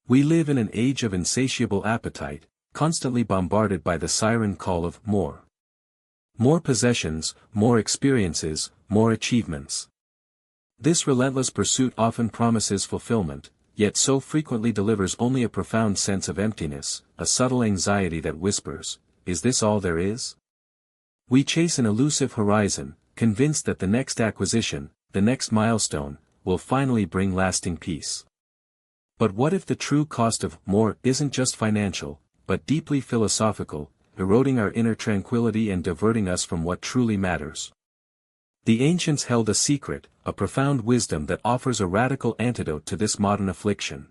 We live in an age of insatiable appetite, constantly bombarded by the siren call of more. More possessions, more experiences, more achievements. This relentless pursuit often promises fulfillment, yet so frequently delivers only a profound sense of emptiness, a subtle anxiety that whispers, "Is this all there is?" We chase an elusive horizon, convinced that the next acquisition, the next milestone, will finally bring lasting peace. But what if the true cost of more isn't just financial, but deeply philosophical, eroding our inner tranquility and diverting us from what truly matters? The ancients held a secret, a profound wisdom that offers a radical antidote to this modern affliction.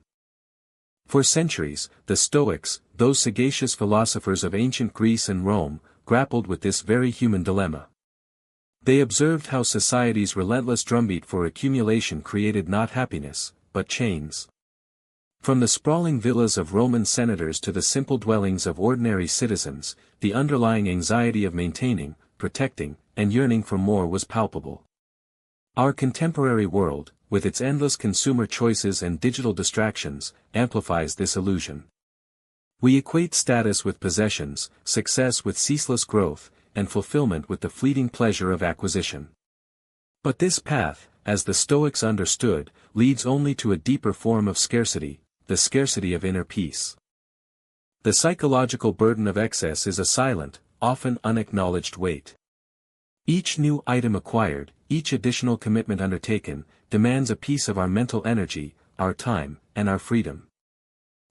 For centuries, the Stoics, those sagacious philosophers of ancient Greece and Rome, grappled with this very human dilemma. They observed how society's relentless drumbeat for accumulation created not happiness, but chains. From the sprawling villas of Roman senators to the simple dwellings of ordinary citizens, the underlying anxiety of maintaining, protecting, and yearning for more was palpable. Our contemporary world, with its endless consumer choices and digital distractions, amplifies this illusion. We equate status with possessions, success with ceaseless growth, and fulfillment with the fleeting pleasure of acquisition. But this path, as the Stoics understood, leads only to a deeper form of scarcity, the scarcity of inner peace. The psychological burden of excess is a silent, often unacknowledged weight. Each new item acquired, each additional commitment undertaken, demands a piece of our mental energy, our time, and our freedom.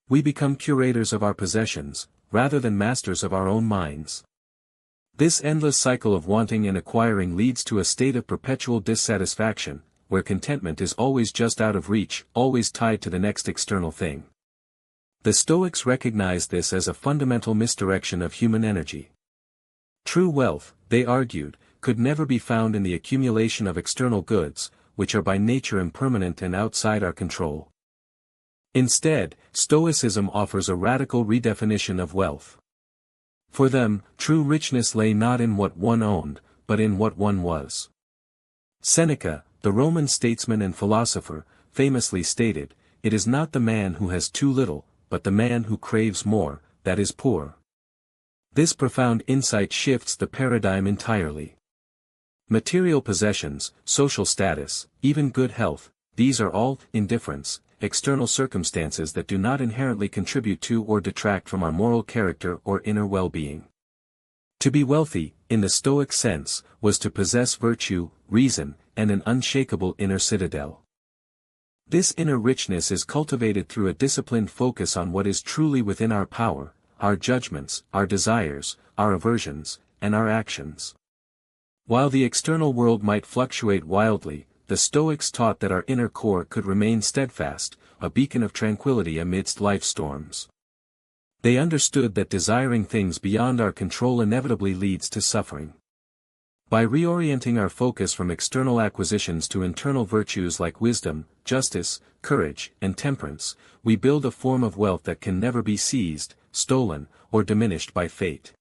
We become curators of our possessions, rather than masters of our own minds. This endless cycle of wanting and acquiring leads to a state of perpetual dissatisfaction, where contentment is always just out of reach, always tied to the next external thing. The Stoics recognized this as a fundamental misdirection of human energy. True wealth, they argued, could never be found in the accumulation of external goods, which are by nature impermanent and outside our control. Instead, Stoicism offers a radical redefinition of wealth. For them, true richness lay not in what one owned, but in what one was. Seneca, the Roman statesman and philosopher, famously stated, "It is not the man who has too little, but the man who craves more, that is poor." This profound insight shifts the paradigm entirely. Material possessions, social status, even good health, these are all indifference, external circumstances that do not inherently contribute to or detract from our moral character or inner well-being. To be wealthy, in the Stoic sense, was to possess virtue, reason, and an unshakable inner citadel. This inner richness is cultivated through a disciplined focus on what is truly within our power, our judgments, our desires, our aversions, and our actions. While the external world might fluctuate wildly, the Stoics taught that our inner core could remain steadfast, a beacon of tranquility amidst life's storms. They understood that desiring things beyond our control inevitably leads to suffering. By reorienting our focus from external acquisitions to internal virtues like wisdom, justice, courage, and temperance, we build a form of wealth that can never be seized, stolen, or diminished by fate.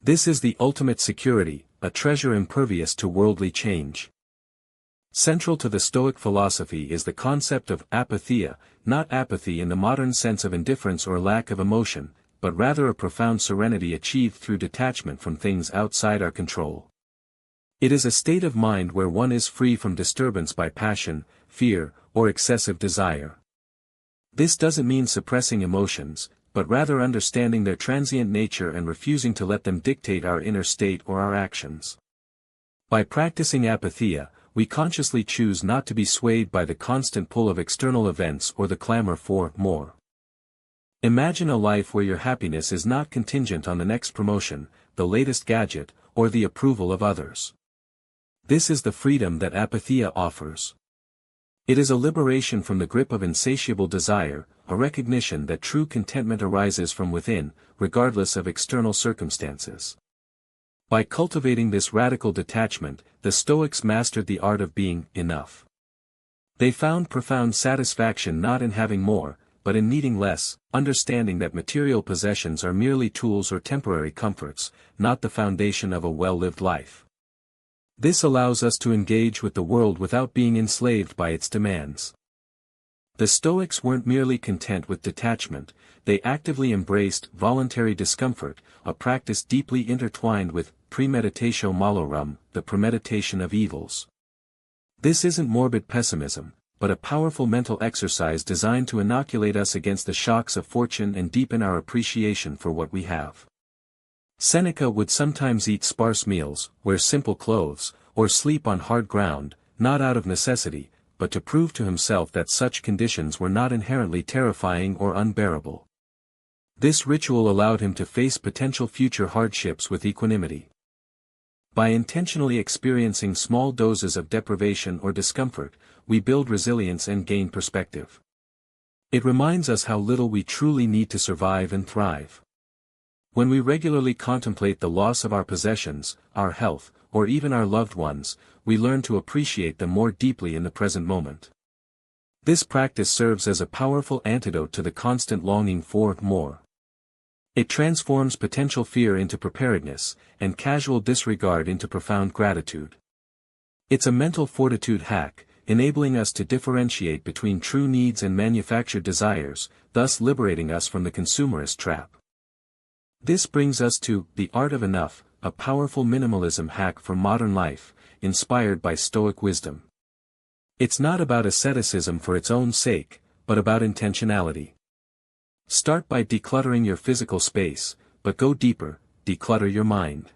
This is the ultimate security, a treasure impervious to worldly change. Central to the Stoic philosophy is the concept of apatheia, not apathy in the modern sense of indifference or lack of emotion, but rather a profound serenity achieved through detachment from things outside our control. It is a state of mind where one is free from disturbance by passion, fear, or excessive desire. This doesn't mean suppressing emotions, but rather understanding their transient nature and refusing to let them dictate our inner state or our actions. By practicing apatheia, we consciously choose not to be swayed by the constant pull of external events or the clamor for more. Imagine a life where your happiness is not contingent on the next promotion, the latest gadget, or the approval of others. This is the freedom that apatheia offers. It is a liberation from the grip of insatiable desire, a recognition that true contentment arises from within, regardless of external circumstances. By cultivating this radical detachment, the Stoics mastered the art of being enough. They found profound satisfaction not in having more, but in needing less, understanding that material possessions are merely tools or temporary comforts, not the foundation of a well-lived life. This allows us to engage with the world without being enslaved by its demands. The Stoics weren't merely content with detachment, they actively embraced voluntary discomfort, a practice deeply intertwined with premeditatio malorum, the premeditation of evils. This isn't morbid pessimism, but a powerful mental exercise designed to inoculate us against the shocks of fortune and deepen our appreciation for what we have. Seneca would sometimes eat sparse meals, wear simple clothes, or sleep on hard ground, not out of necessity, but to prove to himself that such conditions were not inherently terrifying or unbearable. This ritual allowed him to face potential future hardships with equanimity. By intentionally experiencing small doses of deprivation or discomfort, we build resilience and gain perspective. It reminds us how little we truly need to survive and thrive. When we regularly contemplate the loss of our possessions, our health, or even our loved ones, we learn to appreciate them more deeply in the present moment. This practice serves as a powerful antidote to the constant longing for more. It transforms potential fear into preparedness, and casual disregard into profound gratitude. It's a mental fortitude hack, enabling us to differentiate between true needs and manufactured desires, thus liberating us from the consumerist trap. This brings us to The Art of Enough, a powerful minimalism hack for modern life, inspired by Stoic wisdom. It's not about asceticism for its own sake, but about intentionality. Start by decluttering your physical space, but go deeper, declutter your mind.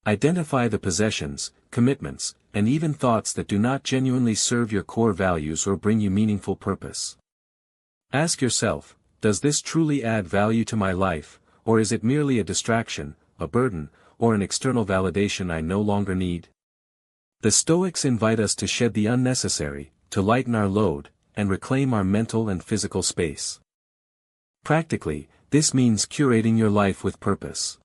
Identify the possessions, commitments, and even thoughts that do not genuinely serve your core values or bring you meaningful purpose. Ask yourself, does this truly add value to my life, or is it merely a distraction, a burden, or an external validation I no longer need? The Stoics invite us to shed the unnecessary, to lighten our load, and reclaim our mental and physical space. Practically, this means curating your life with purpose.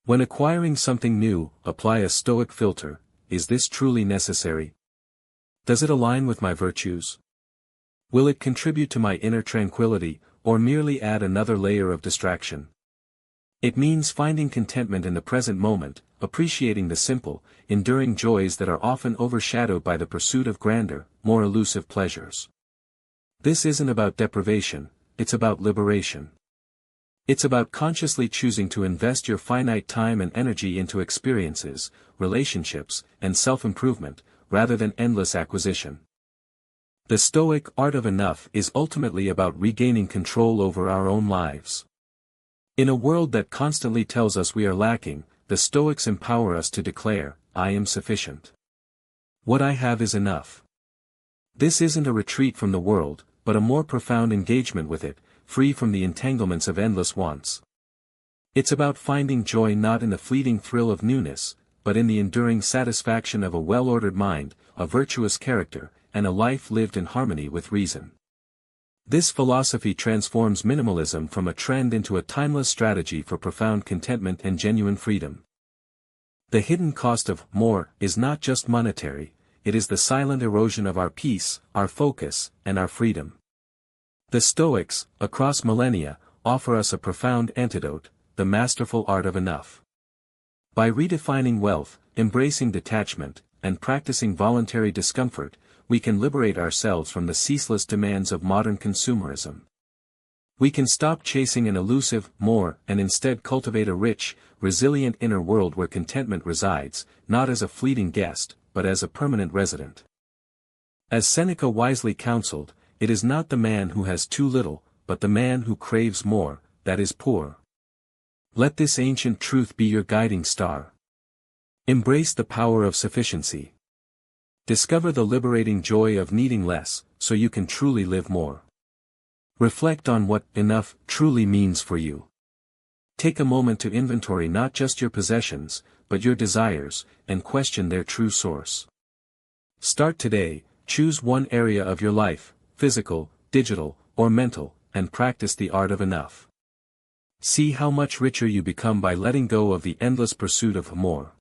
When acquiring something new, apply a Stoic filter: is this truly necessary? Does it align with my virtues? Will it contribute to my inner tranquility, or merely add another layer of distraction? It means finding contentment in the present moment, appreciating the simple, enduring joys that are often overshadowed by the pursuit of grander, more elusive pleasures. This isn't about deprivation, it's about liberation. It's about consciously choosing to invest your finite time and energy into experiences, relationships, and self-improvement, rather than endless acquisition. The Stoic Art of Enough is ultimately about regaining control over our own lives. In a world that constantly tells us we are lacking, the Stoics empower us to declare, I am sufficient. What I have is enough. This isn't a retreat from the world, but a more profound engagement with it, free from the entanglements of endless wants. It's about finding joy not in the fleeting thrill of newness, but in the enduring satisfaction of a well-ordered mind, a virtuous character, and a life lived in harmony with reason. This philosophy transforms minimalism from a trend into a timeless strategy for profound contentment and genuine freedom. The hidden cost of more is not just monetary, it is the silent erosion of our peace, our focus, and our freedom. The Stoics, across millennia, offer us a profound antidote: the masterful art of enough. By redefining wealth, embracing detachment, and practicing voluntary discomfort, we can liberate ourselves from the ceaseless demands of modern consumerism. We can stop chasing an elusive more and instead cultivate a rich, resilient inner world where contentment resides, not as a fleeting guest, but as a permanent resident. As Seneca wisely counseled, it is not the man who has too little, but the man who craves more, that is poor. Let this ancient truth be your guiding star. Embrace the power of sufficiency. Discover the liberating joy of needing less, so you can truly live more. Reflect on what enough truly means for you. Take a moment to inventory not just your possessions, but your desires, and question their true source. Start today, choose one area of your life, physical, digital, or mental, and practice the art of enough. See how much richer you become by letting go of the endless pursuit of more.